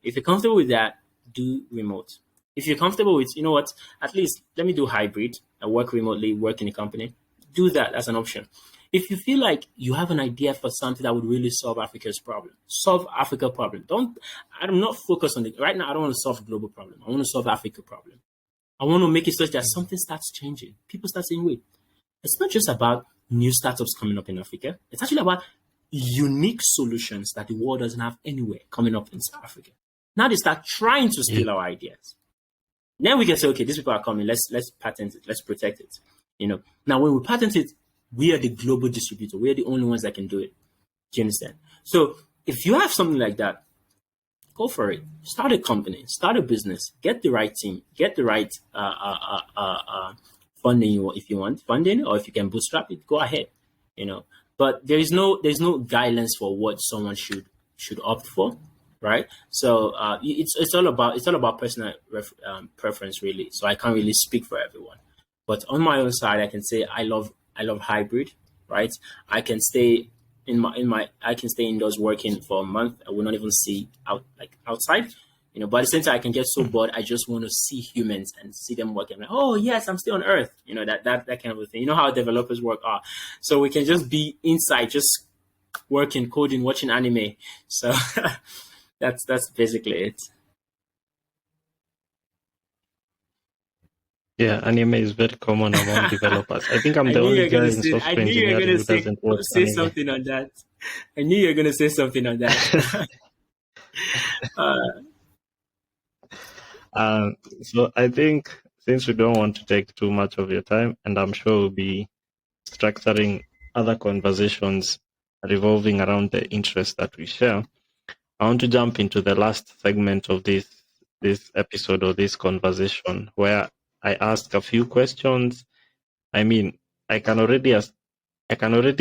[SPEAKER 2] If you're comfortable with that, do remote. If you're comfortable with, you know what, at least let me do hybrid. I work remotely, work in a company. Do that as an option. If you feel like you have an idea for something that would really solve Africa's problem, solve Africa problem. I'm not focused on it. Right now, I don't want to solve global problem. I want to solve Africa problem. I want to make it such that something starts changing. People start saying, wait, it's not just about new startups coming up in Africa. It's actually about unique solutions that the world doesn't have anywhere coming up in South Africa. Now they start trying to steal our ideas. Then we can say, okay, these people are coming. Let's patent it. Let's protect it. Now when we patent it, we are the global distributor. We are the only ones that can do it. Do you understand? So if you have something like that, go for it. Start a company, start a business, get the right team, get the right funding if you want funding, or if you can bootstrap it, go ahead. But there's no guidelines for what someone should opt for, right? So it's all about personal preference, really. So I can't really speak for everyone. But on my own side, I can say I love hybrid, right? I can stay I can stay indoors working for a month. I will not even see outside, but at the same time I can get so bored. I just want to see humans and see them working. Like, oh yes, I'm still on Earth. That kind of a thing. You know how developers work are. So we can just be inside, just working, coding, watching anime. So that's basically it.
[SPEAKER 1] Yeah, anime is very common among developers. I think I'm
[SPEAKER 2] I
[SPEAKER 1] the
[SPEAKER 2] knew you
[SPEAKER 1] only
[SPEAKER 2] were
[SPEAKER 1] guy
[SPEAKER 2] gonna
[SPEAKER 1] in
[SPEAKER 2] say. I
[SPEAKER 1] software
[SPEAKER 2] knew you were
[SPEAKER 1] engineering
[SPEAKER 2] gonna
[SPEAKER 1] who doesn't watch
[SPEAKER 2] say
[SPEAKER 1] anime.
[SPEAKER 2] something on that. I knew you were gonna say something on that.
[SPEAKER 1] So I think, since we don't want to take too much of your time, and I'm sure we'll be structuring other conversations revolving around the interests that we share, I want to jump into the last segment of this episode or this conversation, where I ask a few questions. I mean, I can already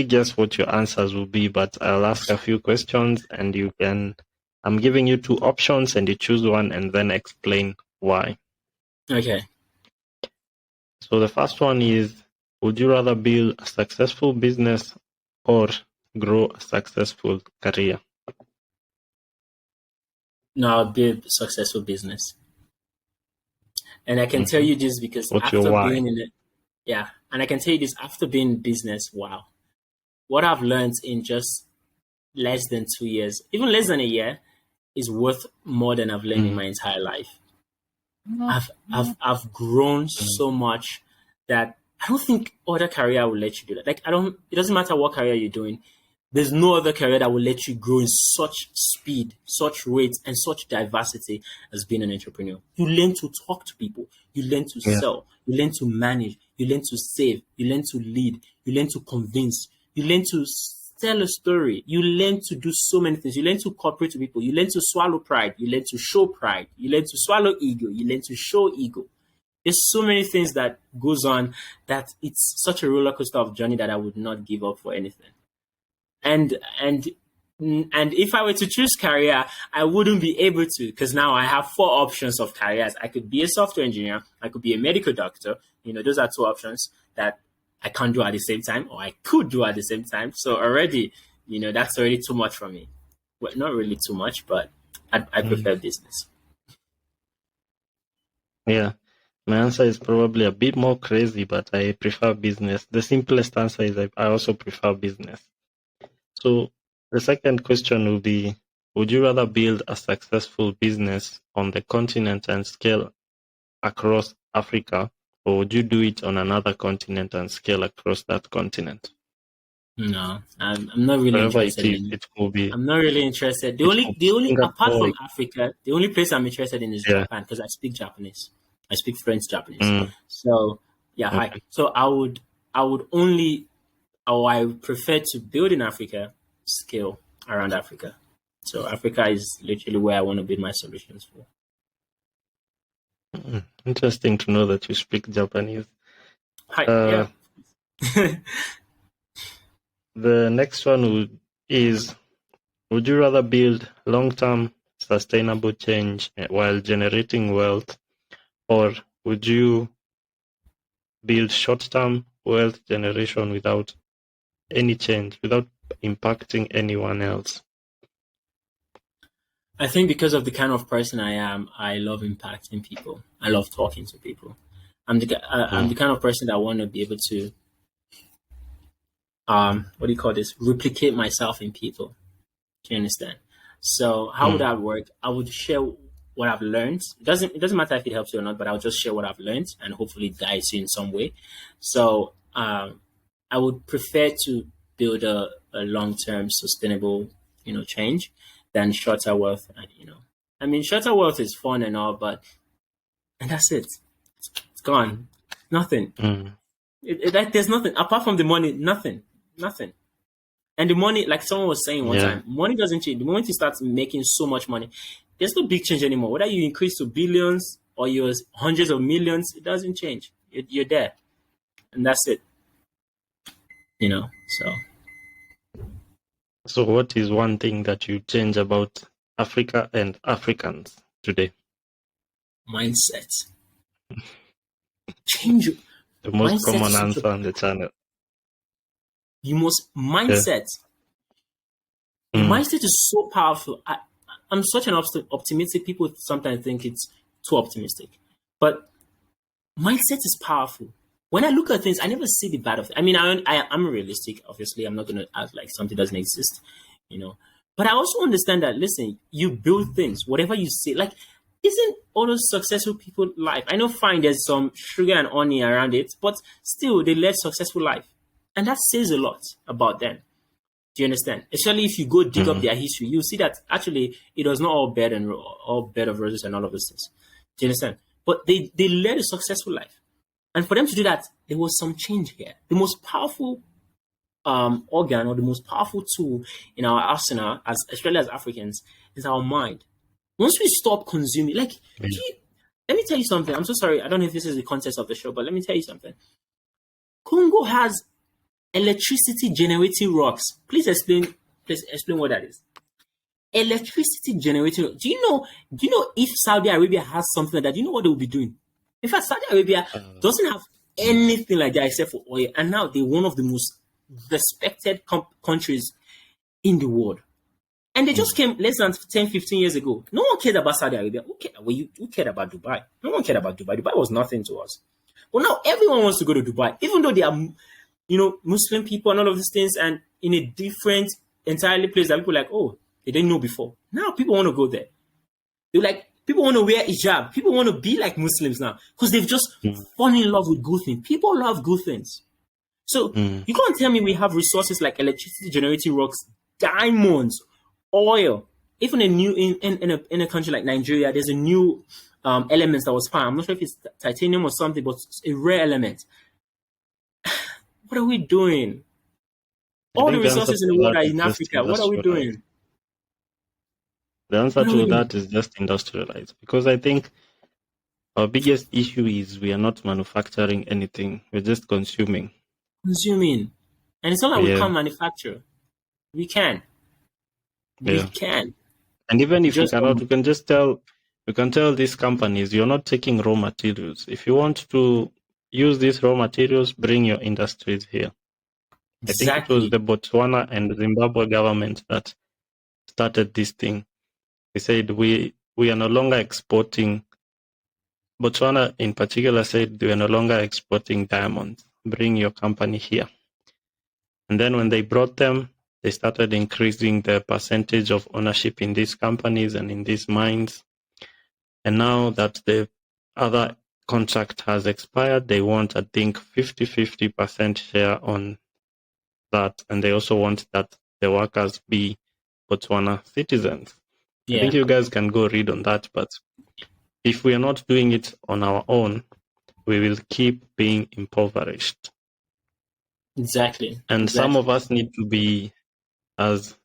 [SPEAKER 1] guess what your answers will be, but I'll ask a few questions and I'm giving you two options and you choose one and then explain why.
[SPEAKER 2] Okay.
[SPEAKER 1] So the first one is, would you rather build a successful business or grow a successful career?
[SPEAKER 2] No, I'll build successful business. And I can tell
[SPEAKER 1] Mm-hmm.
[SPEAKER 2] you this because
[SPEAKER 1] What's your
[SPEAKER 2] after
[SPEAKER 1] why?
[SPEAKER 2] being in it, yeah, and I can tell you this after being in business, wow. What I've learned in just less than 2 years, even less than a year, is worth more than I've learned in my entire life. I've grown so much that I don't think other career will let you do that. It doesn't matter what career you're doing. There's no other career that will let you grow in such speed, such rates, and such diversity as being an entrepreneur. You learn to talk to people. You learn to
[SPEAKER 1] Yeah.
[SPEAKER 2] sell. You learn to manage. You learn to save. You learn to lead. You learn to convince. You learn to tell a story. You learn to do so many things. You learn to cooperate with people. You learn to swallow pride. You learn to show pride. You learn to swallow ego. You learn to show ego. There's so many things that goes on that it's such a roller coaster of journey that I would not give up for anything. And and and if I were to choose career, I wouldn't be able to because now I have four options of careers. I could be a software engineer, I could be a medical doctor. Those are two options that I can't do at the same time, or I could do at the same time. So already, that's already too much for me. Well, not really too much, but I prefer business.
[SPEAKER 1] Yeah. My answer is probably a bit more crazy, but I prefer business. The simplest answer is I also prefer business. So the second question will be, would you rather build a successful business on the continent and scale across Africa, or would you do it on another continent and scale across that continent?
[SPEAKER 2] No, I'm not really
[SPEAKER 1] Wherever
[SPEAKER 2] interested in.
[SPEAKER 1] it could be,
[SPEAKER 2] I'm not really interested.
[SPEAKER 1] it could be
[SPEAKER 2] Apart
[SPEAKER 1] Singapore.
[SPEAKER 2] from Africa, the only place I'm interested in is
[SPEAKER 1] Yeah.
[SPEAKER 2] Japan because I speak Japanese. I speak French Japanese.
[SPEAKER 1] Mm,
[SPEAKER 2] So yeah, hi.
[SPEAKER 1] okay.
[SPEAKER 2] So I would prefer to build in Africa, scale around Africa. So Africa is literally where I want to build my solutions for.
[SPEAKER 1] Interesting to know that you speak Japanese.
[SPEAKER 2] Hi,
[SPEAKER 1] Uh,
[SPEAKER 2] yeah.
[SPEAKER 1] the next one is, would you rather build long-term sustainable change while generating wealth, or would you build short-term wealth generation without any change, without impacting anyone else?
[SPEAKER 2] I think because of the kind of person I am, I love impacting people. I love talking to people. I'm the kind of person that want to be able to what do you call this? Replicate myself in people. Do you understand? So how would that work? I would share what I've learned. It doesn't matter if it helps you or not, but I'll just share what I've learned and hopefully it guides you in some way. So I would prefer to build a long-term sustainable, change than shorter wealth. I mean, shorter wealth is fun and all, and that's it. It's gone. Nothing. There's nothing apart from the money. Nothing. And the money, like someone was saying one time, money doesn't change. The moment you start making so much money, there's no big change anymore. Whether you increase to billions or you're hundreds of millions, it doesn't change. You're there, and that's it.
[SPEAKER 1] So what is one thing that you change about Africa and Africans today?
[SPEAKER 2] Mindset. Change.
[SPEAKER 1] The most
[SPEAKER 2] Mindset
[SPEAKER 1] common answer on the channel.
[SPEAKER 2] The most mindset. The mindset is so powerful. I'm such an optimistic. People sometimes think it's too optimistic, but mindset is powerful. When I look at things, I never see the bad of it. I mean, I'm realistic. Obviously, I'm not going to act like something doesn't exist, But I also understand that, listen, you build things, whatever you see. Like, isn't all those successful people life? I know, fine, there's some sugar and honey around it, but still, they led successful life. And that says a lot about them. Do you understand? Especially if you go dig up their history, you see that actually it was not all bed of roses and all of those things. Do you understand? But they led a successful life. And for them to do that, there was some change here. The most powerful organ or the most powerful tool in our arsenal, especially as Africans, is our mind. Once we stop consuming, let me tell you something. I'm so sorry. I don't know if this is the context of the show, but let me tell you something. Congo has electricity generating rocks. Please explain what that is. Electricity generating. Do you know if Saudi Arabia has something like that, do you know what they will be doing? In fact, Saudi Arabia doesn't have anything like that except for oil. And now they're one of the most respected countries in the world. And they just came less than 10, 15 years ago. No one cared about Saudi Arabia. Who cared about Dubai? No one cared about Dubai. Dubai was nothing to us. But now everyone wants to go to Dubai, even though they are, Muslim people and all of these things, and in a different, entirely place that people are like, oh, they didn't know before. Now people want to go there. They're like, people want to wear hijab. People want to be like Muslims now because they've just fallen in love with good things. People love good things. So you can't tell me we have resources like electricity generating rocks, diamonds, oil. Even in a country like Nigeria, there's a new element that was found. I'm not sure if it's titanium or something, but it's a rare element. What are we doing? All the resources in the world are in Africa. What are we doing?
[SPEAKER 1] The answer to that is just industrialize, because I think Our biggest issue is we are not manufacturing anything. We're just consuming.
[SPEAKER 2] Consuming. And it's not like we
[SPEAKER 1] Yeah,
[SPEAKER 2] can't manufacture. We can. We
[SPEAKER 1] yeah.
[SPEAKER 2] can.
[SPEAKER 1] And even
[SPEAKER 2] We
[SPEAKER 1] if we
[SPEAKER 2] just
[SPEAKER 1] cannot, we can tell these companies, you're not taking raw materials. If you want to use these raw materials, bring your industries here. I think it was
[SPEAKER 2] exactly.
[SPEAKER 1] the Botswana and Zimbabwe government that started this thing. They said we are no longer exporting. Botswana in particular said we are no longer exporting diamonds. Bring your company here. And then when they brought them, they started increasing the percentage of ownership in these companies and in these mines. And now that the other contract has expired, they want, I think, 50% share on that. And they also want that the workers be Botswana citizens. I think
[SPEAKER 2] Yeah.
[SPEAKER 1] you guys can go read on that. But if we are not doing it on our own, we will keep being impoverished.
[SPEAKER 2] Exactly.
[SPEAKER 1] And some of
[SPEAKER 2] Exactly.
[SPEAKER 1] us need to be as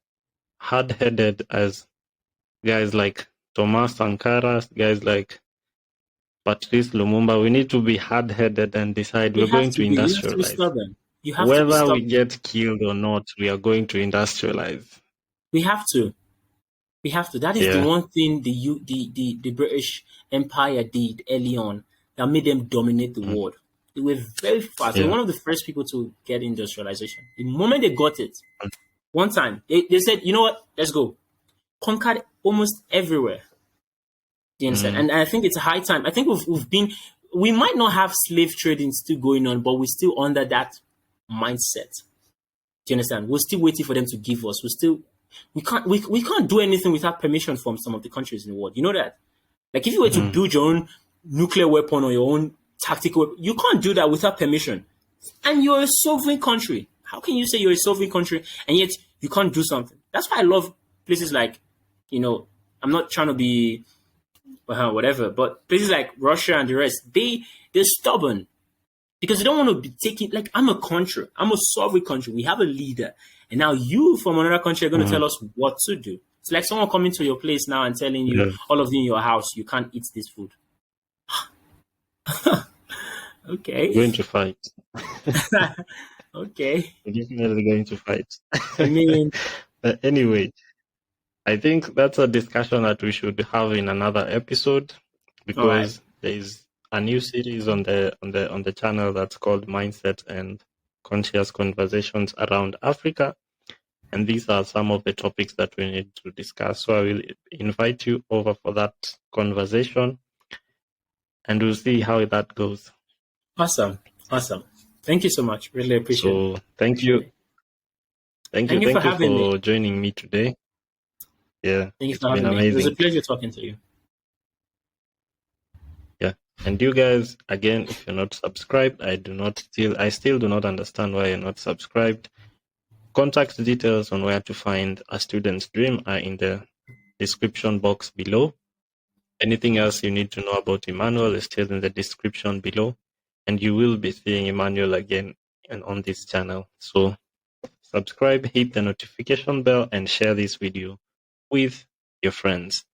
[SPEAKER 1] hard-headed as guys like Thomas Sankara, guys like Patrice Lumumba. We need to be hard-headed and decide
[SPEAKER 2] You
[SPEAKER 1] we're
[SPEAKER 2] have
[SPEAKER 1] going
[SPEAKER 2] to
[SPEAKER 1] to
[SPEAKER 2] be. You have to be
[SPEAKER 1] industrialize.
[SPEAKER 2] stubborn. You have to be
[SPEAKER 1] Whether we
[SPEAKER 2] stubborn.
[SPEAKER 1] get killed or not, we are going to industrialize.
[SPEAKER 2] We have to. We have to. That is the
[SPEAKER 1] Yeah.
[SPEAKER 2] one thing the British Empire did early on that made them dominate the
[SPEAKER 1] Mm.
[SPEAKER 2] world. They were very fast. They were
[SPEAKER 1] Yeah.
[SPEAKER 2] one of the first people to get industrialization. The moment they got it,
[SPEAKER 1] Mm.
[SPEAKER 2] one time, they said, you know what, let's go. Conquered almost everywhere. Do you understand?
[SPEAKER 1] Mm.
[SPEAKER 2] And I think it's a high time. I think we might not have slave trading still going on, but we're still under that mindset. Do you understand? We're still waiting for them to give us. We can't do anything without permission from some of the countries in the world. You know that? Like if you were to
[SPEAKER 1] Mm.
[SPEAKER 2] build your own nuclear weapon or your own tactical weapon, you can't do that without permission. And you're a sovereign country. How can you say you're a sovereign country and yet you can't do something? That's why I love places like, I'm not trying to be whatever, but places like Russia and the rest, they're stubborn because they don't want to be taking, like, I'm a country, I'm a sovereign country, we have a leader, and now you from another country are going to
[SPEAKER 1] Mm.
[SPEAKER 2] tell us what to do. It's like someone coming to your place now and telling you,
[SPEAKER 1] Yeah.
[SPEAKER 2] all of you in your house, you can't eat this food.
[SPEAKER 1] We're
[SPEAKER 2] Okay.
[SPEAKER 1] going to fight.
[SPEAKER 2] Okay.
[SPEAKER 1] We're definitely going to fight.
[SPEAKER 2] I mean,
[SPEAKER 1] But anyway, I think that's a discussion that we should have in another episode
[SPEAKER 2] all right.
[SPEAKER 1] because there is a new series on the channel that's called Mindset and Conscious Conversations Around Africa. And these are some of the topics that we need to discuss. So I will invite you over for that conversation and we'll see how that goes.
[SPEAKER 2] Awesome. Awesome. Thank you so much. Really appreciate it.
[SPEAKER 1] So thank you.
[SPEAKER 2] Appreciate it.
[SPEAKER 1] Thank you.
[SPEAKER 2] Thank you for
[SPEAKER 1] Thank you
[SPEAKER 2] having me.
[SPEAKER 1] for joining me today. Yeah,
[SPEAKER 2] Thank you
[SPEAKER 1] it's
[SPEAKER 2] for
[SPEAKER 1] been
[SPEAKER 2] having me. It was a
[SPEAKER 1] amazing.
[SPEAKER 2] pleasure talking to you.
[SPEAKER 1] Yeah. And you guys, again, if you're not subscribed, I still do not understand why you're not subscribed. Contact details on where to find A Student's Dream are in the description box below. Anything else you need to know about Emmanuel is still in the description below. And you will be seeing Emmanuel again and on this channel. So subscribe, hit the notification bell, and share this video with your friends.